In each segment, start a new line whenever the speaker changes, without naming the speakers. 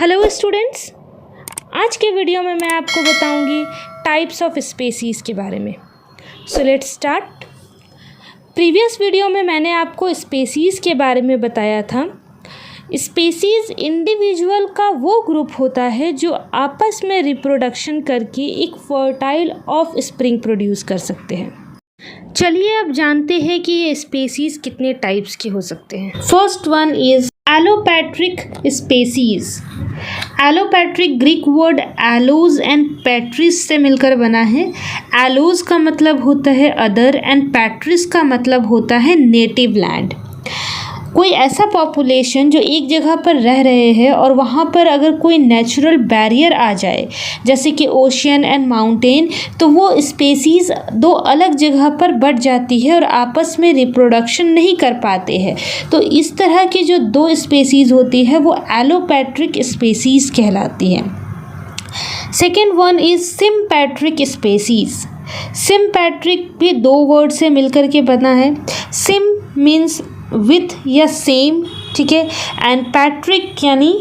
Hello students, आज के video में मैं आपको बताऊंगी टाइप्स ऑफ स्पीसीज़ के बारे में। So let's start. Previous video में मैंने आपको स्पीसीज़ के बारे में बताया था। स्पीसीज़ इंडिविजुअल का वो ग्रुप होता है जो आपस में रिप्रोडक्शन करके एक फर्टाइल ऑफ स्प्रिंग प्रोड्यूस कर सकते हैं। चलिए अब जानते हैं कि ये स्पीसीज़ कितने टाइप्स के हो सकते हैं। First one is allopatric species. Allopatric Greek word allos and patris से मिलकर बना है। एलोज का मतलब होता है अदर एंड पैट्रिस का मतलब होता है नेटिव लैंड। कोई ऐसा पॉपुलेशन जो एक जगह पर रह रहे हैं और वहाँ पर अगर कोई नेचुरल बैरियर आ जाए जैसे कि ओशियन एंड माउंटेन, तो वो स्पीसीज़ दो अलग जगह पर बढ़ जाती है और आपस में रिप्रोडक्शन नहीं कर पाते हैं। तो इस तरह की जो दो स्पीसीज़ होती है वो एलोपैट्रिक स्पीसीज़ कहलाती है। Second one is sympatric species. Sympatric भी दो वर्ड से मिलकर के बना है। सिम मीन्स विथ या सेम, ठीक है, एंड पैट्रिक यानी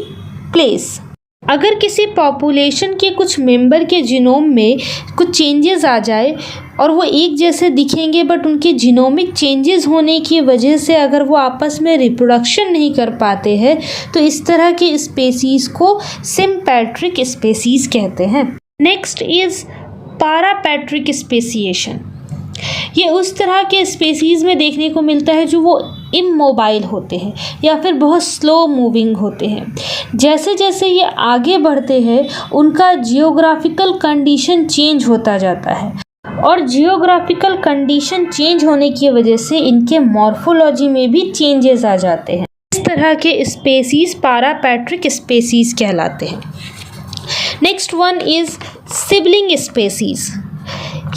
प्लेस। अगर किसी पॉपुलेशन के कुछ मेंबर के जीनोम में कुछ चेंजेस आ जाए और वो एक जैसे दिखेंगे बट उनके जीनोमिक चेंजेस होने की वजह से अगर वो आपस में रिप्रोडक्शन नहीं कर पाते हैं तो इस तरह के स्पीसीज़ को सिम्पैट्रिक स्पीसीज़ कहते हैं। Next is पैरापैट्रिक speciation. ये उस तरह के स्पीसीज़ में देखने को मिलता है जो वो इमोबाइल होते हैं या फिर बहुत स्लो मूविंग होते हैं। जैसे जैसे ये आगे बढ़ते हैं उनका जियोग्राफिकल कंडीशन चेंज होता जाता है और जियोग्राफिकल कंडीशन चेंज होने की वजह से इनके मॉर्फोलॉजी में भी चेंजेस आ जाते हैं। इस तरह के स्पीसीज़ पैरापैट्रिक स्पीसीज़ कहलाते हैं। Next one is sibling species.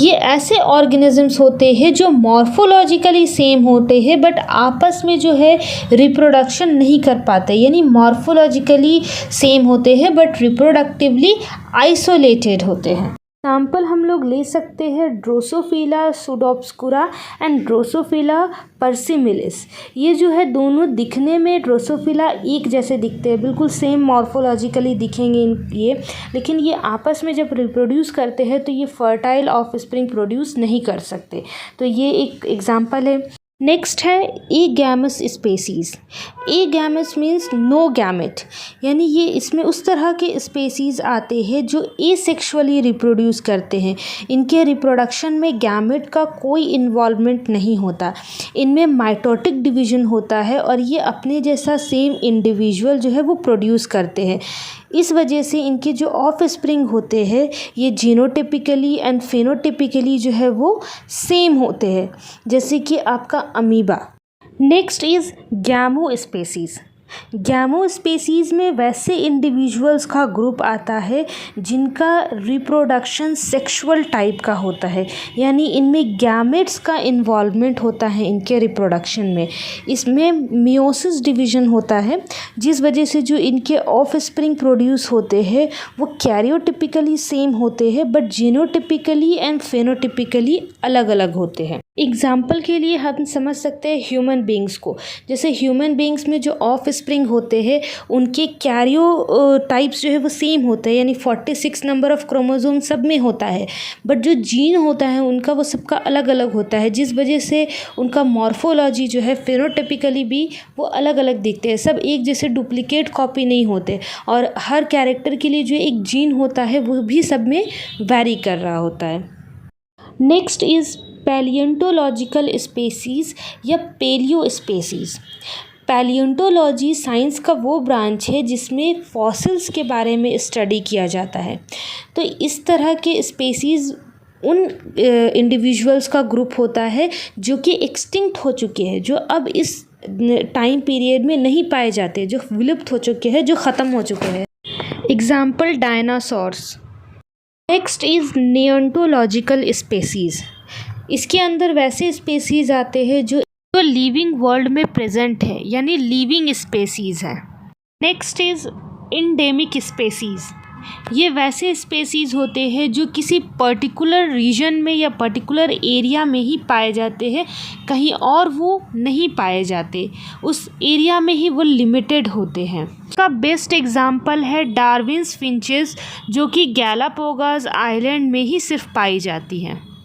ये ऐसे ऑर्गेनिजम्स होते हैं जो मॉर्फोलॉजिकली सेम होते हैं बट आपस में जो है रिप्रोडक्शन नहीं कर पाते, यानी मॉर्फोलॉजिकली सेम होते हैं बट रिप्रोडक्टिवली आइसोलेटेड होते हैं। एग्जाम्पल हम लोग ले सकते हैं ड्रोसोफिला सुडोप्स्कुरा एंड ड्रोसोफिला पर्सिमिलिस। ये जो है दोनों दिखने में ड्रोसोफिला एक जैसे दिखते हैं, बिल्कुल सेम मॉर्फोलॉजिकली दिखेंगे ये, लेकिन ये आपस में जब रिप्रोड्यूस करते हैं तो ये फर्टाइल ऑफ स्प्रिंग प्रोड्यूस नहीं कर सकते। तो ये एक एग्जाम्पल है। नेक्स्ट है एगैमस स्पीसीज़। एगैमस मीन्स नो गैमेट, यानी ये इसमें उस तरह के स्पीसीज़ आते हैं जो एसेक्सुअली रिप्रोड्यूस करते हैं। इनके रिप्रोडक्शन में गैमेट का कोई इन्वॉल्वमेंट नहीं होता। इनमें माइटोटिक डिवीजन होता है और ये अपने जैसा सेम इंडिविजुअल जो है वो प्रोड्यूस करते हैं। इस वजह से इनके जो ऑफ स्प्रिंग होते हैं ये जीनोटिपिकली एंड फेनोटिपिकली जो है वो सेम होते हैं, जैसे कि आपका amoeba. Next is गैमो species. गैमो species में वैसे इंडिविजुअल्स का ग्रुप आता है जिनका रिप्रोडक्शन सेक्सुअल टाइप का होता है, यानी इनमें गैमेट्स का इन्वॉल्वमेंट होता है इनके रिप्रोडक्शन में। इसमें मियोसिस डिवीजन होता है जिस वजह से जो इनके ऑफ स्प्रिंग प्रोड्यूस होते हैं वो कैरियोटिपिकली सेम होते हैं बट जीनोटिपिकली एंड फेनोटिपिकली अलग अलग होते हैं। एग्जाम्पल के लिए हम समझ सकते हैं ह्यूमन बींग्स को। जैसे ह्यूमन बींग्स में जो ऑफ स्प्रिंग होते हैं उनके कैरियो टाइप्स जो है वो सेम होते हैं, यानी 46 नंबर ऑफ क्रोमोसोम सब में होता है, बट जो जीन होता है उनका वो सबका अलग अलग होता है, जिस वजह से उनका मॉर्फोलॉजी जो है फेनोटिपिकली भी वो अलग अलग दिखते हैं। सब एक जैसे डुप्लीकेट कॉपी नहीं होते और हर कैरेक्टर के लिए जो एक जीन होता है वो भी सब में वैरी कर रहा होता है। नेक्स्ट इज़ पैलियोंटोलॉजिकल स्पीसीज़ या पेलियो स्पीसीज़। पैलियोंटोलॉजी साइंस का वो ब्रांच है जिसमें फॉसिल्स के बारे में स्टडी किया जाता है। तो इस तरह के स्पीसीज़ उन इंडिविजुअल्स का ग्रुप होता है जो कि एक्सटिंक्ट हो चुके हैं, जो अब इस टाइम पीरियड में नहीं पाए जाते, जो विलुप्त हो चुके हैं, जो ख़त्म हो चुके हैं। Example dinosaurs. Next is neontological species. इसके अंदर वैसे स्पीसीज़ आते हैं जो लिविंग वर्ल्ड में प्रेजेंट है, यानी लिविंग स्पीसीज़ है। Next is endemic species. ये वैसे स्पेसीज़ होते हैं जो किसी पर्टिकुलर रीजन में या पर्टिकुलर एरिया में ही पाए जाते हैं, कहीं और वो नहीं पाए जाते, उस एरिया में ही वो लिमिटेड होते हैं। इसका बेस्ट एग्जांपल है डार्विन्स फिंचेस, जो कि गैलापागोस आइलैंड में ही सिर्फ पाई जाती हैं।